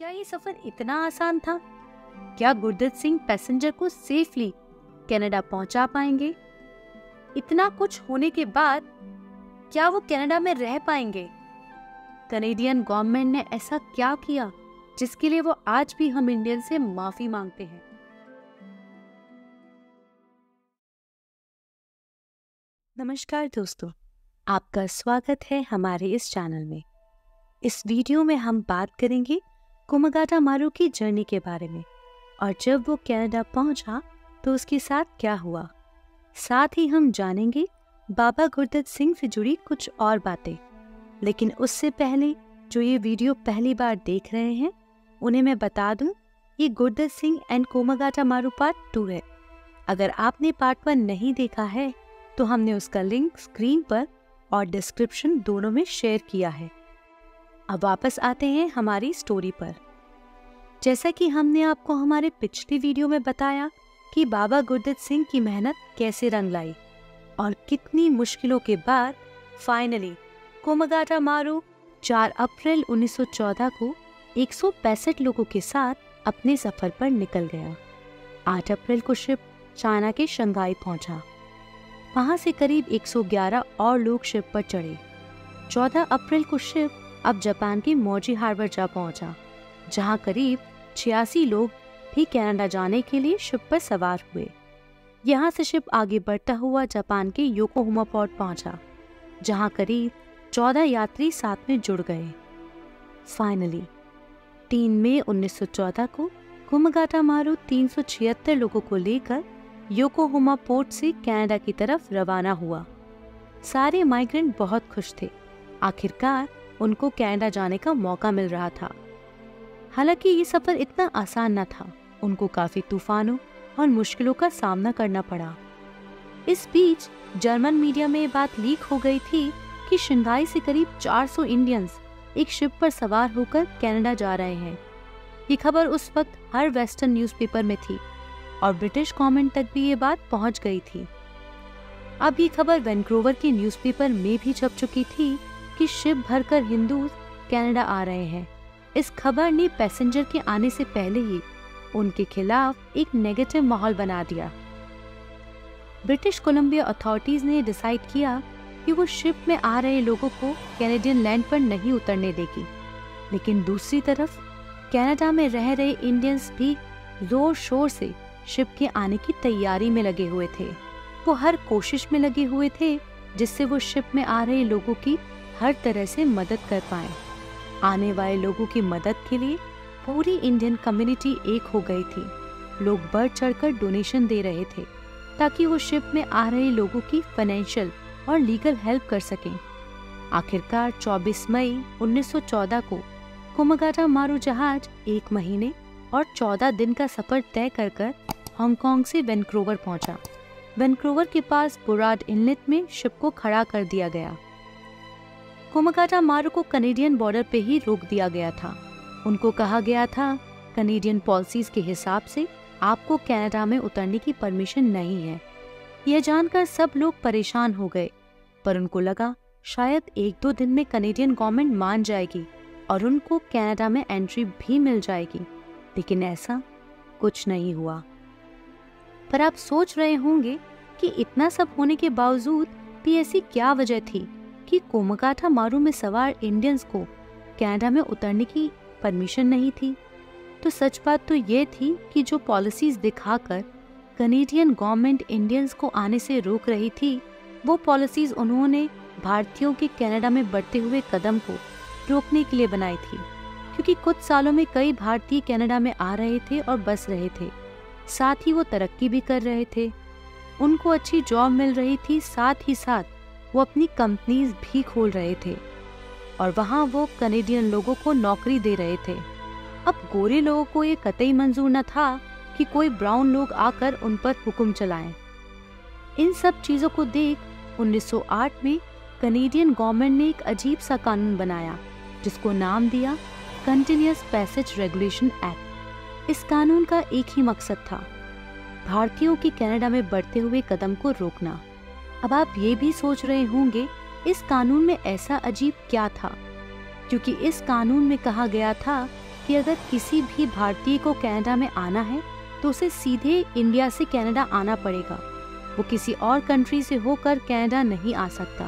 क्या ये सफर इतना आसान था? क्या गुरदत्त सिंह पैसेंजर को सेफली कनाडा पहुंचा पाएंगे? इतना कुछ होने के बाद क्या वो कनाडा में रह पाएंगे? कनेडियन गवर्नमेंट ने ऐसा क्या किया जिसके लिए वो आज भी हम इंडियन से माफी मांगते हैं? नमस्कार दोस्तों, आपका स्वागत है हमारे इस चैनल में। इस वीडियो में हम बात करेंगे कुमागाटा मारू की जर्नी के बारे में और जब वो कनाडा पहुंचा तो उसके साथ क्या हुआ। साथ ही हम जानेंगे बाबा गुरदत्त सिंह से जुड़ी कुछ और बातें। लेकिन उससे पहले जो ये वीडियो पहली बार देख रहे हैं उन्हें मैं बता दूं, ये गुरदत्त सिंह एंड कुमागाटा मारू पार्ट 2 है। अगर आपने पार्ट 1 नहीं देखा है तो हमने उसका लिंक स्क्रीन पर और डिस्क्रिप्शन दोनों में शेयर किया है। अब वापस आते हैं हमारी स्टोरी पर। जैसा कि हमने आपको हमारे पिछले वीडियो में बताया कि बाबा गुरदत्त सिंह की मेहनत कैसे रंग लाई और कितनी मुश्किलों के बाद फाइनली कुमागाटा मारू 4 अप्रैल 1914 को 165 लोगों के साथ अपने सफर पर निकल गया। 8 अप्रैल को शिप चाइना के शंघाई पहुंचा। वहां से करीब 111 और लोग शिप पर चढ़े। 14 अप्रैल को शिप अब जापान के मोजी हार्बर जा पहुंचा, जहां करीब 86 लोग भी कनाडा जाने के लिए शिप पर सवार हुए। यहां से शिप आगे बढ़ता हुआ जापान के योकोहामा पोर्ट पहुंचा, जहां करीब 14 यात्री साथ में जुड़ गए। फाइनली 3 मई 1914 को कुमागाटा मारू 376 लोगों को लेकर योकोहामा पोर्ट से कनाडा की तरफ रवाना हुआ। सारे माइग्रेंट बहुत खुश थे, आखिरकार उनको कनाडा जाने का मौका मिल रहा था। हालांकि ये सफर इतना आसान न था, उनको काफी तूफानों और मुश्किलों का सामना करना पड़ा। इस बीच जर्मन मीडिया में बात लीक हो गई थी कि शंघाई से करीब 400 इंडियंस एक शिप पर सवार होकर कनाडा जा रहे हैं। ये खबर उस वक्त हर वेस्टर्न न्यूज़पेपर में थी और ब्रिटिश गवर्नमेंट तक भी ये बात पहुंच गई थी। अब ये खबर वैंकूवर के न्यूज़पेपर में भी छप चुकी थी कि शिप भरकर हिंदू कनाडा आ रहे हैं। इस खबर ने पैसेंजर के आने से पहले ही उनके खिलाफ एक नेगेटिव माहौल बना दिया। ब्रिटिश कोलंबिया अथॉरिटीज ने डिसाइड किया कि वो शिप में आ रहे लोगों को कैनेडियन लैंड पर नहीं उतरने देगी। लेकिन दूसरी तरफ कनाडा में रह रहे इंडियंस भी जोर शोर से शिप के आने की तैयारी में लगे हुए थे। वो हर कोशिश में लगे हुए थे जिससे वो शिप में आ रहे लोगों की हर तरह से मदद कर पाए। आने वाले लोगों की मदद के लिए पूरी इंडियन कम्युनिटी एक हो गई थी। लोग बढ़ चढ़कर डोनेशन दे रहे थे ताकि वो शिप में आ रहे लोगों की फाइनेंशियल और लीगल हेल्प कर सकें। आखिरकार 24 मई 1914 को कुमागाटा मारू जहाज 1 महीने और 14 दिन का सफर तय कर हांगकांग से वैंकूवर पहुंचा। वैंकूवर के पास बुराड इनलेट में शिप को खड़ा कर दिया गया। कुमागाटा मारू को कनेडियन बॉर्डर पे ही रोक दिया गया था। उनको कहा गया था कनेडियन पॉलिसीज के हिसाब से आपको कनाडा में उतरने की परमिशन नहीं है। यह जानकर सब लोग परेशान हो गए, पर उनको लगा शायद 1-2 दिन में कनेडियन गवर्नमेंट मान जाएगी और उनको कनाडा में एंट्री भी मिल जाएगी। लेकिन ऐसा कुछ नहीं हुआ। पर आप सोच रहे होंगे कि इतना सब होने के बावजूद भी ऐसी क्या वजह थी कि कुमागाटा मारू में सवार इंडियंस को कनाडा में उतरने की परमिशन नहीं थी। तो सच बात तो ये थी कि जो पॉलिसीज दिखाकर कनेडियन गवर्नमेंट इंडियंस को आने से रोक रही थी, वो पॉलिसीज उन्होंने भारतीयों के कनाडा में बढ़ते हुए कदम को रोकने के लिए बनाई थी। क्योंकि कुछ सालों में कई भारतीय कनाडा में आ रहे थे और बस रहे थे, साथ ही वो तरक्की भी कर रहे थे। उनको अच्छी जॉब मिल रही थी, साथ ही साथ वो अपनी कंपनीज भी खोल रहे थे और वहाँ वो कनेडियन लोगों को नौकरी दे रहे थे। अब गोरे लोगों को ये कतई मंजूर न था कि कोई ब्राउन लोग आकर उन पर हुक्म चलाएं। इन सब चीजों को देख 1908 में कनेडियन गवर्नमेंट ने एक अजीब सा कानून बनाया जिसको नाम दिया कंटिन्यूअस पैसेज रेगुलेशन एक्ट। इस कानून का एक ही मकसद था, भारतीयों की कनाडा में बढ़ते हुए कदम को रोकना। अब आप ये भी सोच रहे होंगे इस कानून में ऐसा अजीब क्या था, क्योंकि इस कानून में कहा गया था कि अगर किसी भी भारतीय को कनाडा में आना है तो उसे सीधे इंडिया से कनाडा आना पड़ेगा। वो किसी और कंट्री से होकर कनाडा नहीं आ सकता।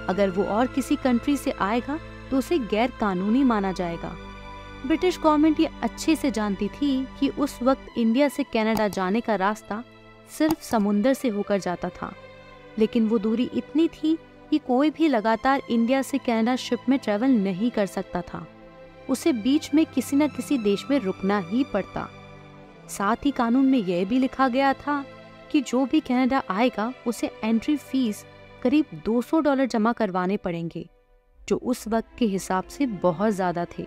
अगर वो और किसी कंट्री से आएगा तो उसे गैर कानूनी माना जाएगा। ब्रिटिश गवर्नमेंट ये अच्छे से जानती थी कि उस वक्त इंडिया से कनाडा जाने का रास्ता सिर्फ समुंदर से होकर जाता था, लेकिन वो दूरी इतनी थी कि कोई भी लगातार इंडिया से कनाडा शिप में ट्रेवल नहीं कर सकता था। उसे बीच में किसी न किसी देश में रुकना ही पड़ता। साथ ही कानून में यह भी लिखा गया था कि जो भी कनाडा आएगा उसे एंट्री फीस करीब $200 जमा करवाने पड़ेंगे, जो उस वक्त के हिसाब से बहुत ज़्यादा थे,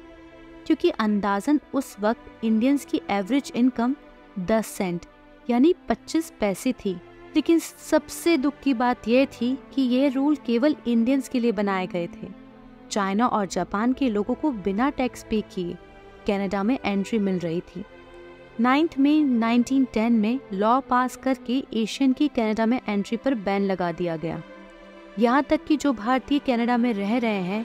क्योंकि अंदाजन उस वक्त इंडियंस की एवरेज इनकम 10 सेंट यानी 25 पैसे थी। लेकिन सबसे दुख की बात यह थी कि यह रूल केवल इंडियंस के लिए बनाए गए थे। चाइना और जापान के लोगों को बिना टैक्स पे किए कनाडा में एंट्री मिल रही थी। 9 मई 1910 में लॉ पास करके एशियन की कनाडा में एंट्री पर बैन लगा दिया गया। यहाँ तक कि जो भारतीय कनाडा में रह रहे हैं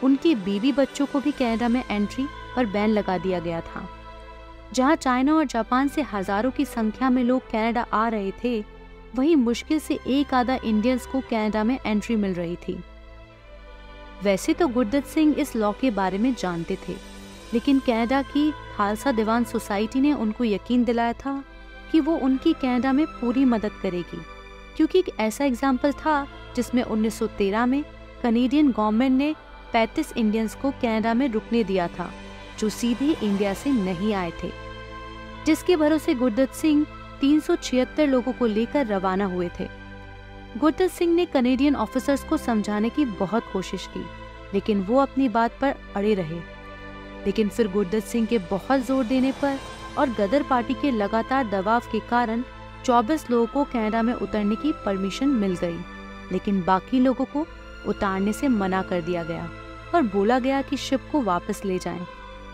उनके बीवी बच्चों को भी कनाडा में एंट्री पर बैन लगा दिया गया था। जहाँ चाइना और जापान से हजारों की संख्या में लोग कनाडा आ रहे थे, वहीं मुश्किल से एक आधा इंडियंस को कनाडा में एंट्री मिल रही थी। वैसे तो गुरदत्त सिंह इस लॉ के बारे में जानते थे, लेकिन कनाडा की खालसा दीवान सोसाइटी ने उनको यकीन दिलाया था कि वो उनकी कनाडा में पूरी मदद करेगी, क्योंकि एक ऐसा एग्जाम्पल था जिसमें 1913 में कनेडियन गवर्नमेंट ने 35 इंडियंस को कनाडा में रुकने दिया था, जो सीधे इंडिया से नहीं आए थे, जिसके भरोसे गुरदत्त सिंह 376 लोगों को लेकर रवाना हुए थे। गुरदत्त सिंह ने कनेडियन ऑफिसर्स को समझाने की बहुत कोशिश की, लेकिन वो अपनी बात पर अड़े रहे। लेकिन फिर गुरदत्त सिंह के बहुत जोर देने पर और गदर पार्टी के लगातार दबाव के कारण 24 लोगों को कनाडा में उतरने की परमिशन मिल गई, लेकिन बाकी लोगों को उतारने से मना कर दिया गया और बोला गया कि शिप को वापस ले जाएं।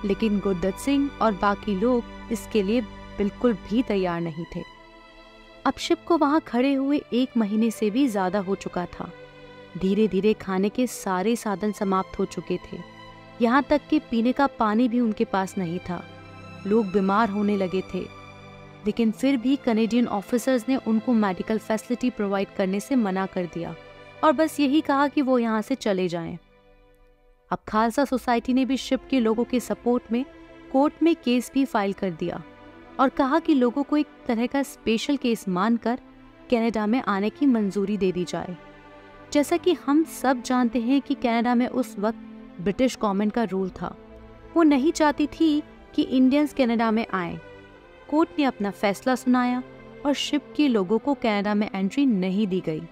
लेकिन गुरदत्त सिंह और बाकी लोग इसके लिए बिल्कुल भी तैयार नहीं थे। अब शिप को वहां खड़े हुए 1 महीने से भी ज्यादा हो चुका था। धीरे धीरे खाने के सारे साधन समाप्त हो चुके थे, यहाँ तक कि पीने का पानी भी उनके पास नहीं था। लोग बीमार होने लगे थे, लेकिन फिर भी कनेडियन ऑफिसर्स ने उनको मेडिकल फैसिलिटी प्रोवाइड करने से मना कर दिया और बस यही कहा कि वो यहाँ से चले जाएं। अब खालसा सोसाइटी ने भी शिप के लोगों के सपोर्ट में कोर्ट में केस भी फाइल कर दिया और कहा कि लोगों को एक तरह का स्पेशल केस मानकर कनाडा में आने की मंजूरी दे दी जाए। जैसा कि हम सब जानते हैं कि कनाडा में उस वक्त ब्रिटिश गवर्नमेंट का रूल था। वो नहीं चाहती थी कि इंडियंस कनाडा में आए। कोर्ट ने अपना फैसला सुनाया और शिप के लोगों को कनाडा में एंट्री नहीं दी गई।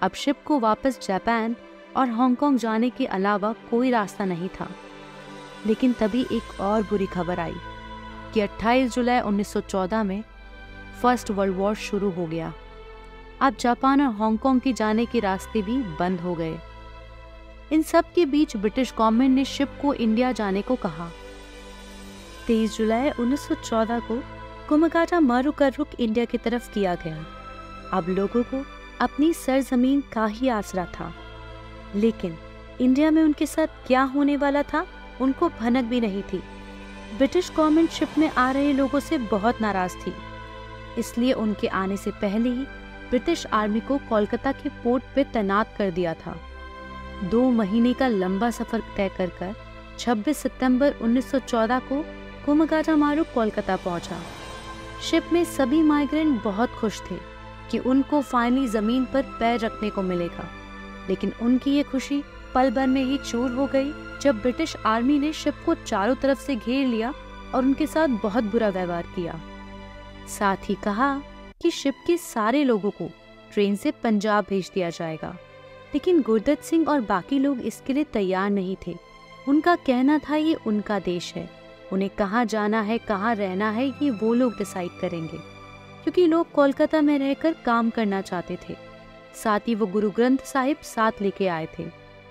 अब शिप को वापस जापान और हांगकांग जाने के अलावा कोई रास्ता नहीं था। लेकिन तभी एक और बुरी खबर आई कि 28 जुलाई 1914 में फर्स्ट वर्ल्ड वॉर शुरू हो गया। अब जापान और हांगकांग के जाने के रास्ते भी बंद हो गए। इन सब के बीच ब्रिटिश गवर्नमेंट ने शिप को इंडिया जाने को कहा। 23 जुलाई 1914 को कुमगाटा मारू का रुख इंडिया की तरफ किया गया। अब लोगों को अपनी सरजमीन का ही आसरा था, लेकिन इंडिया में उनके साथ क्या होने वाला था उनको भनक भी नहीं थी। ब्रिटिश गवर्नमेंट शिप में आ रहे लोगों से बहुत नाराज थी, इसलिए उनके आने से पहले ही ब्रिटिश आर्मी को कोलकाता के पोर्ट पे तैनात कर दिया था। 2 महीने का लंबा सफर तय कर 26 सितंबर 1914 को कुमगाटा मारू कोलकाता पहुंचा। शिप में सभी माइग्रेंट बहुत खुश थे कि उनको फाइनली जमीन पर पैर रखने को मिलेगा, लेकिन उनकी ये खुशी पल भर में ही चूर हो गई जब ब्रिटिश आर्मी ने शिप को चारों तरफ से घेर लिया और उनके साथ बहुत बुरा व्यवहार किया। साथ ही कहा कि शिप के सारे लोगों को ट्रेन से पंजाब भेज दिया जाएगा, लेकिन गुरदत्त सिंह और बाकी लोग इसके लिए तैयार नहीं थे। उनका कहना था ये उनका देश है, उन्हें कहाँ जाना है कहाँ रहना है ये वो लोग डिसाइड करेंगे, क्योंकि लोग कोलकाता में रहकर काम करना चाहते थे। साथ ही वो गुरु ग्रंथ साहिब साथ लेके आए थे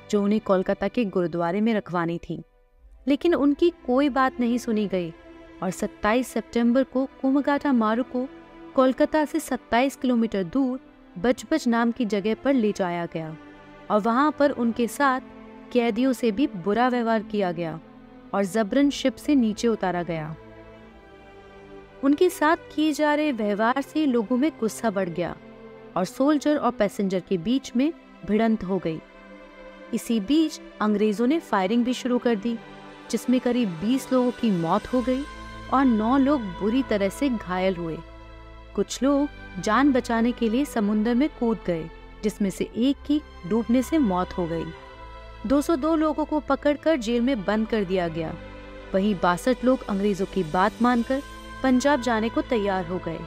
जो उन्हें कोलकाता के गुरुद्वारे में रखवानी थी, लेकिन उनकी कोई बात नहीं सुनी गई और 27 सितंबर को कुमगाटा मारू को कोलकाता से 27 किलोमीटर दूर बजबज नाम की जगह पर ले जाया गया और वहां पर उनके साथ कैदियों से भी बुरा व्यवहार किया गया। और जबरन शिप से नीचे उतारा गया। उनके साथ किए जा रहे व्यवहार से लोगों में गुस्सा बढ़ गया और सोल्जर और पैसेंजर के बीच में भिड़ंत हो गई। इसी बीच अंग्रेजों ने फायरिंग भी शुरू कर दी, जिसमें करीब 20 लोगों की मौत हो गई और 9 लोग बुरी तरह से घायल हुए। कुछ लोग जान बचाने के लिए समुद्र में कूद गए, जिसमें से एक की डूबने से मौत हो गई। 202 लोगों को पकड़कर जेल में बंद कर दिया गया। वहीं 62 लोग अंग्रेजों की बात मानकर पंजाब जाने को तैयार हो गए।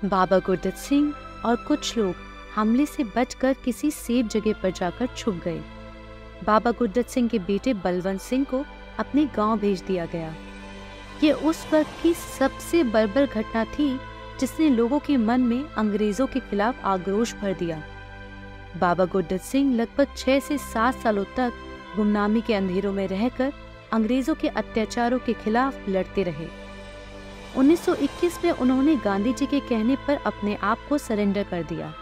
बाबा गुरदित्त सिंह और कुछ लोग हमले से बचकर किसी सेफ जगह पर जाकर छुप गए। बाबा गुरदित्त सिंह के बेटे बलवंत सिंह को अपने गांव भेज दिया गया। ये उस वक्त की सबसे बर्बर घटना थी जिसने लोगों के मन में अंग्रेजों के खिलाफ आक्रोश भर दिया। बाबा गुरदित्त सिंह लगभग 6 से 7 सालों तक गुमनामी के अंधेरों में रहकर अंग्रेजों के अत्याचारों के खिलाफ लड़ते रहे। 1921 में उन्होंने गांधी जी के कहने पर अपने आप को सरेंडर कर दिया।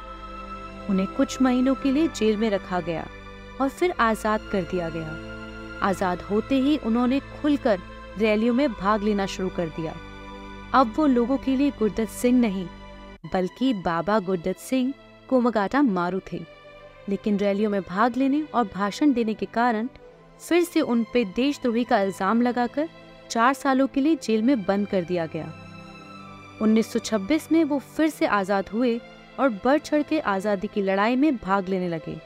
उन्हें कुछ महीनों के लिए जेल में रखा गया और फिर आजाद कर दिया गया। आजाद होते ही उन्होंने खुलकर रैलियों में भाग लेना शुरू कर दिया। अब वो लोगों के लिए गुरदित्त सिंह नहीं, बल्कि बाबा गुरदित्त सिंह कोमगाटा मारू थे। लेकिन रैलियों में भाग लेने और भाषण देने के कारण फिर से उन पे देशद्रोही का इल्जाम लगाकर 4 सालों के लिए जेल में बंद कर दिया गया। 1926 में वो फिर से आजाद हुए और बढ़ चढ़ के आजादी की लड़ाई में भाग लेने लगे।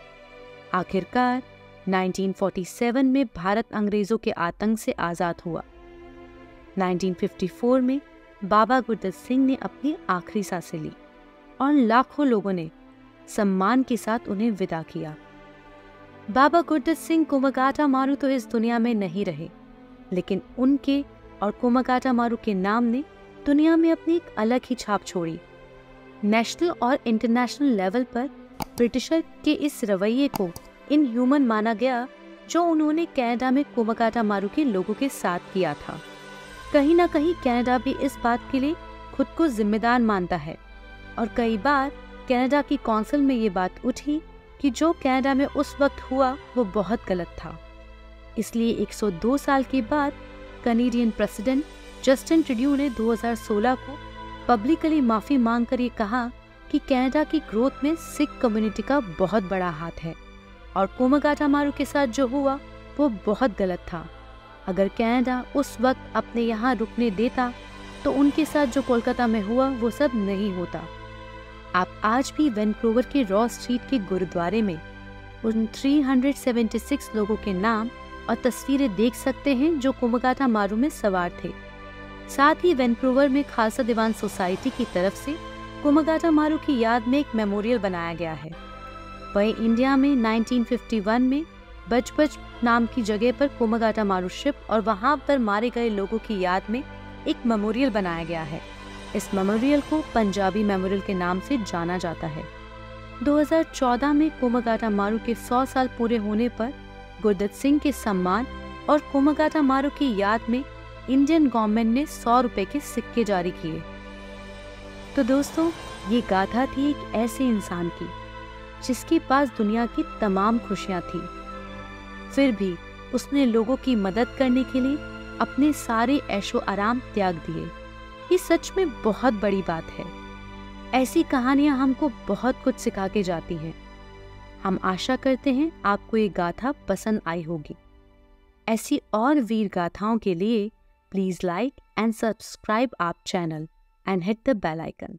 आखिरकार 1947 में भारत अंग्रेजों के आतंक से आजाद हुआ। 1954 में बाबा गुरदित्त सिंह ने अपनी आखिरी सांसें ली और लाखों लोगों ने सम्मान के साथ उन्हें विदा किया। बाबा गुरदित्त सिंह कोमगाटा मारू तो इस दुनिया में नहीं रहे, लेकिन उनके और कोमगाटा मारू के नाम ने दुनिया में अपनी एक अलग ही छाप छोड़ी। नेशनल और इंटरनेशनल लेवल पर ब्रिटिशर के इस रवैये को इनह्यूमन माना गया जो उन्होंने कनाडा में कोमगाटा मारू के लोगों के साथ किया था। कहीं ना कहीं कनाडा भी इस बात के लिए खुद को जिम्मेदार मानता है और कई बार कनाडा की कौंसिल में ये बात उठी कि जो कनाडा में उस वक्त हुआ वो बहुत गलत था। इसलिए 102 साल के बाद कनेडियन प्रेसिडेंट जस्टिन ट्रूडो ने 2016 को पब्लिकली माफी मांगकर ये कहा कि कनाडा की ग्रोथ में सिख कम्युनिटी का बहुत बड़ा हाथ है और कोमगाटा मारू के साथ जो हुआ वो बहुत गलत था। अगर कनाडा उस वक्त अपने यहाँ रुकने देता तो उनके साथ जो कोलकाता में हुआ वो सब नहीं होता। आप आज भी वैनकूवर के रॉ स्ट्रीट के गुरुद्वारे में उन 376 लोगों के नाम और तस्वीरें देख सकते हैं जो कोमगाटा मारू में सवार थे। साथ ही वैनकूवर में खालसा दीवान सोसाइटी की तरफ से कोमगाटा मारू की याद में एक मेमोरियल बनाया गया है। वहीं इंडिया में 1951 में बजबज नाम की जगह पर कोमगाटा मारू शिप और वहां पर मारे गए लोगों की याद में एक मेमोरियल बनाया गया है। इस मेमोरियल को पंजाबी मेमोरियल के नाम से जाना जाता है। 2014 में कोमगाटा मारू के 100 साल पूरे होने पर गुरदित्त सिंह के सम्मान और कोमगाटा मारू की याद में इंडियन गवर्नमेंट ने 100 रुपए के सिक्के जारी किए। तो दोस्तों, ये गाथा थी एक ऐसे इंसान की जिसके पास दुनिया की तमाम खुशियां थी, फिर भी उसने लोगों की मदद करने के लिए अपने सारे ऐशो आराम त्याग दिए। ये सच में बहुत बड़ी बात है। ऐसी कहानियां हमको बहुत कुछ सिखा के जाती हैं। हम आशा करते हैं आपको ये गाथा पसंद आई होगी। ऐसी और वीर गाथाओं के लिए please like and subscribe our channel and hit the bell icon.